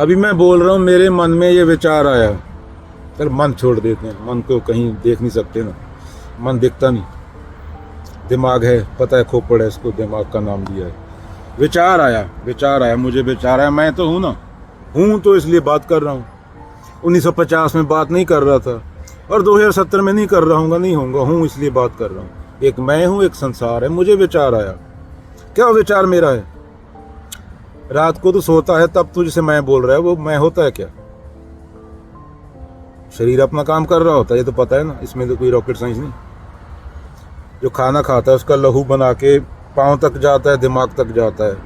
अभी मैं बोल रहा हूँ, मेरे मन में ये विचार आया। सर मन छोड़ देते हैं, मन को कहीं देख नहीं सकते ना, मन दिखता नहीं। दिमाग है, पता है खोपड़ है, इसको दिमाग का नाम दिया है। विचार आया, मुझे विचार आया। मैं तो हूँ ना, हूँ तो इसलिए बात कर रहा हूँ। 1950 में बात नहीं कर रहा था और 2070 में नहीं कर रहा हूँ, नहीं होऊंगा, हूँ इसलिए बात कर रहा हूँ। एक मैं हूँ, एक संसार है। मुझे विचार आया। क्या विचार मेरा है? रात को तो सोता है तब तुझसे मैं बोल रहा है, वो मैं होता है क्या? शरीर अपना काम कर रहा होता है, ये तो पता है ना, इसमें तो कोई रॉकेट साइंस नहीं। जो खाना खाता है उसका लहू बना के पाँव तक जाता है, दिमाग तक जाता है।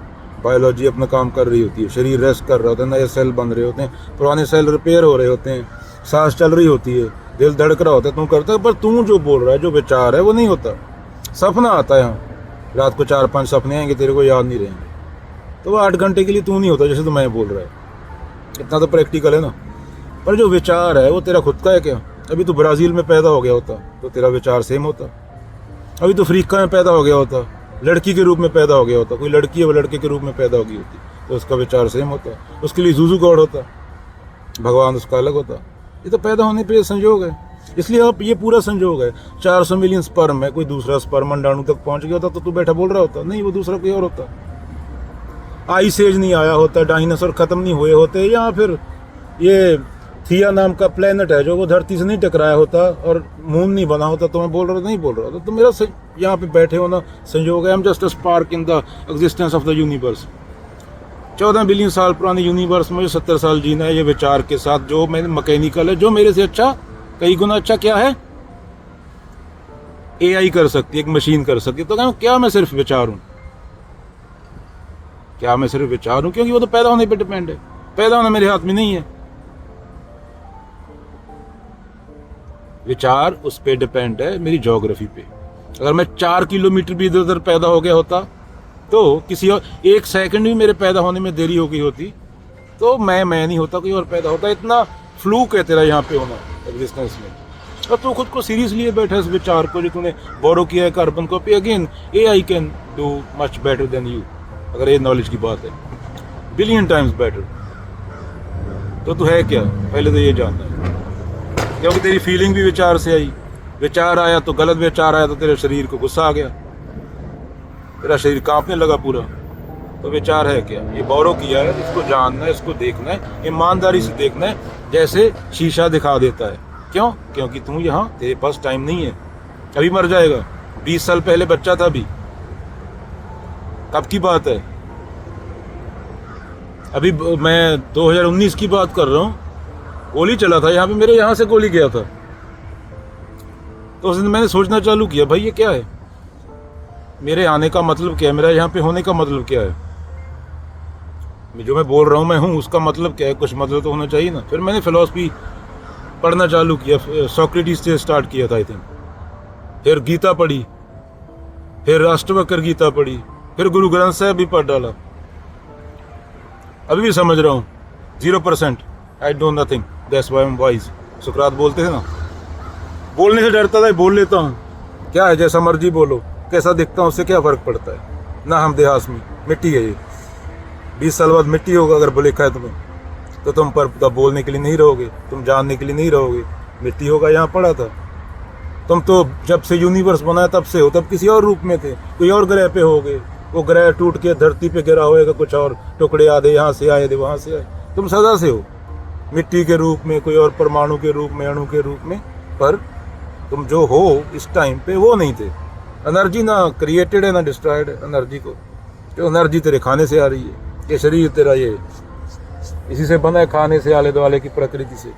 बायोलॉजी अपना काम कर रही होती है, शरीर रेस्ट कर रहा होता है, नए सेल बन रहे होते हैं, पुराने सेल रिपेयर हो रहे होते हैं, सांस चल रही होती है, दिल धड़क रहा होता है, तू करता है। पर तू जो बोल रहा है, जो विचार है, वो नहीं होता। सपना आता है यहाँ, रात को 4-5 सपने आएंगे, तेरे को याद नहीं रहेंगे, तो वो 8 घंटे के लिए तू नहीं होता, जैसे तो मैं बोल रहा है। इतना तो प्रैक्टिकल है ना। पर जो विचार है वो तेरा खुद का है क्या? अभी तो ब्राज़ील में पैदा हो गया होता तो तेरा विचार सेम होता। अभी तो अफ्रीका में पैदा हो गया होता, लड़की के रूप में पैदा हो गया होता, कोई लड़की है वो लड़के के रूप में पैदा हो गई होती, तो उसका विचार सेम होता। उसके लिए जूजू गॉड होता, भगवान उसका अलग होता। ये तो पैदा होने पे संयोग है, इसलिए अब ये पूरा संयोग है। 400 मिलियन स्पर्म है, कोई दूसरा स्पर्म अंडाणु तक पहुंच गया होता तो तू बैठा बोल रहा होता? नहीं, वो दूसरा कोई और होता। आइस एज नहीं आया होता, डायनासोर खत्म नहीं हुए होते, या फिर ये थिया नाम का प्लेनेट है जो वो धरती से नहीं टकराया होता और मून नहीं बना होता, तो मैं बोल रहा था नहीं बोल रहा था। तो मेरा यहाँ पे बैठे होना संयोग है। I am just a spark in the existence of the universe. 14 billion साल पुराने यूनिवर्स में 70 साल जीना है, ये विचार के साथ। जो मैंने मैकेनिकल है, जो मेरे से अच्छा, कई गुना अच्छा क्या है, AI कर सकती है, एक मशीन कर सकती है। तो क्या मैं सिर्फ विचार हूँ? क्या मैं सिर्फ विचार हूँ? क्योंकि वो तो पैदा होने पे डिपेंड है। पैदा होना मेरे हाथ में नहीं है, विचार उस पे डिपेंड है, मेरी ज्योग्राफी पे। अगर मैं 4 किलोमीटर भी इधर उधर पैदा हो गया होता, तो किसी और 1 सेकंड भी मेरे पैदा होने में देरी हो गई होती, तो मैं नहीं होता, कोई और पैदा होता। इतना फ्लूक है तेरा यहाँ पे होना एग्जिस्टेंस में। और तू खुद को सीरियस लिए बैठा इस विचार को जो तूने बोरो किया है carbon copy. Again AI can do much better than you, अगर ये नॉलेज की बात है, बिलियन टाइम्स बेटर। तो तू है क्या, पहले तो ये जानना है। क्योंकि तेरी फीलिंग भी विचार से आई। विचार आया तो गलत विचार आया तो तेरे शरीर को गुस्सा आ गया, तेरा शरीर कांपने लगा पूरा। तो विचार है क्या? ये बोरो किया है, इसको जानना है, इसको देखना है, ईमानदारी से देखना है, जैसे शीशा दिखा देता है। क्यों? क्योंकि तू यहाँ, तेरे पास टाइम नहीं है, अभी मर जाएगा। 20 साल पहले बच्चा था, अभी कब की बात है? अभी मैं 2019 की बात कर रहा हूँ। गोली चला था यहाँ पे, मेरे यहाँ से गोली गया था, तो उस दिन मैंने सोचना चालू किया, भाई ये क्या है, मेरे आने का मतलब क्या है, मेरा यहाँ पे होने का मतलब क्या है, जो मैं बोल रहा हूँ मैं हूँ, उसका मतलब क्या है? कुछ मतलब तो होना चाहिए ना। फिर मैंने फिलॉसफी पढ़ना चालू किया, सोक्रेटिस से स्टार्ट किया था आई थिंक, फिर गीता पढ़ी, फिर अष्टवक्र गीता पढ़ी, फिर गुरु ग्रंथ साहिब भी पढ़ डाला। अभी भी समझ रहा हूँ 0%, I don't nothing, that's why I am wise. सुकरात बोलते थे ना, बोलने से डरता था, बोल लेता हूँ, क्या है, जैसा मर्जी बोलो, कैसा दिखता हूँ उससे क्या फ़र्क पड़ता है ना। हम देहात में मिट्टी है, ये 20 साल बाद मिट्टी होगा। अगर लिखा है तुम्हें तो तुम पर बोलने के लिए नहीं रहोगे, तुम जानने के लिए नहीं रहोगे, मिट्टी होगा, यहाँ पड़ा था। तुम तो जब से यूनिवर्स बना तब से हो, तब किसी और रूप में थे, कोई और ग्रह पे होगे, वो ग्रह टूट के धरती पे गिरा होएगा, कुछ और टुकड़े आधे यहाँ से आए थे वहाँ से आए। तुम सदा से हो मिट्टी के रूप में, कोई और परमाणु के रूप में, अणु के रूप में, पर तुम जो हो इस टाइम पे वो नहीं थे। एनर्जी ना क्रिएटेड है ना डिस्ट्रॉयड है एनर्जी को। तो एनर्जी तेरे खाने से आ रही है, ये शरीर तेरा ये इसी से बना है, खाने से, आले दुआले की प्रकृति से।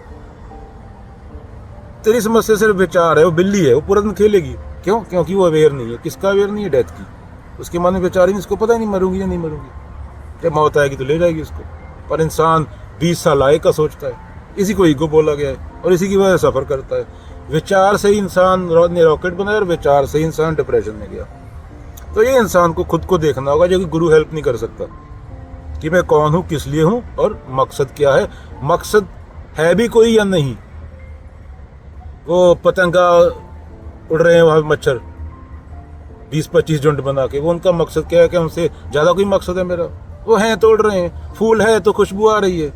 तेरी समस्या सिर्फ विचार है, वो बिल्ली है, वो पूरा दिन खेलेगी। क्यों? क्योंकि वो अवेयर नहीं है। किसका अवेयर नहीं है? डेथ की। उसके मन में विचार ही नहीं, उसको पता ही नहीं मरूंगी या नहीं मरूंगी, जब मौत आएगी तो ले जाएगी उसको। पर इंसान 20 साल आए का सोचता है, इसी को ईगो बोला गया है और इसी की वजह सफ़र करता है। विचार से ही इंसान ने रॉकेट बनाया और विचार से ही इंसान डिप्रेशन में गया। तो ये इंसान को खुद को देखना होगा, जो कि गुरु हेल्प नहीं कर सकता, कि मैं कौन हूँ, किस लिए हूँ और मकसद क्या है। मकसद है भी कोई या नहीं? वो पतंगा उड़ रहे हैं वहाँ मच्छर 20-25 झुंड बना के, वो उनका मकसद क्या है? कि उनसे ज़्यादा कोई मकसद है मेरा? वो हैं तो उड़ रहे हैं, फूल है तो खुशबू आ रही है,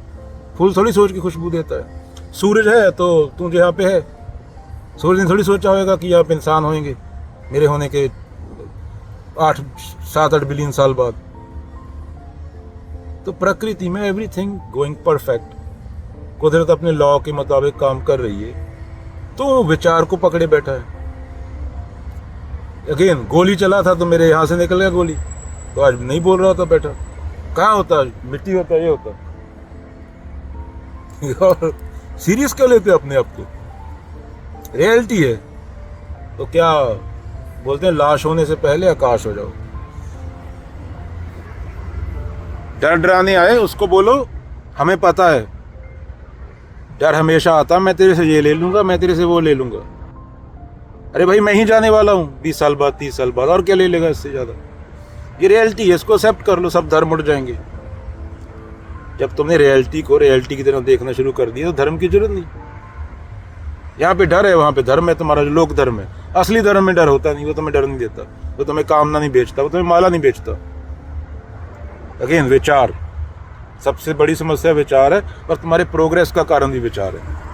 फूल थोड़ी सोच की खुशबू देता है। सूरज है तो तू जो यहाँ पे है, सूरज ने थोड़ी सोचा होगा कि यहाँ पे इंसान होंगे मेरे होने के 7-8 बिलियन साल बाद। तो प्रकृति में एवरीथिंग गोइंग परफेक्ट, कुदरत अपने लॉ के मुताबिक काम कर रही है, तो विचार को पकड़े बैठा है। अगेन गोली चला था तो मेरे यहाँ से निकल गया गोली, तो आज नहीं बोल रहा था बैठा। कहाँ होता, मिट्टी होता, ये होता। और सीरियस क्यों लेते अपने आप को? रियलिटी है। तो क्या बोलते हैं, लाश होने से पहले आकाश हो जाओ। डर डराने आए उसको बोलो हमें पता है डर हमेशा आता, मैं तेरे से ये ले लूंगा, मैं तेरे से वो ले लूंगा। अरे भाई मैं ही जाने वाला हूँ 20 साल बाद, 30 साल बाद, और क्या ले लेगा इससे ज्यादा? ये रियलिटी है, इसको एक्सेप्ट कर लो, सब धर्म उड़ जाएंगे। जब तुमने रियलिटी को रियलिटी की तरह देखना शुरू कर दिया तो धर्म की जरूरत नहीं। यहाँ पे डर है, वहां पे धर्म है, तुम्हारा जो लोक धर्म है। असली धर्म में डर होता नहीं, वो तुम्हें डर नहीं देता, वो तुम्हें कामना नहीं बेचता, वो तुम्हें माला नहीं बेचता। अगेन विचार, सबसे बड़ी समस्या विचार है, और तुम्हारे प्रोग्रेस का कारण भी विचार है।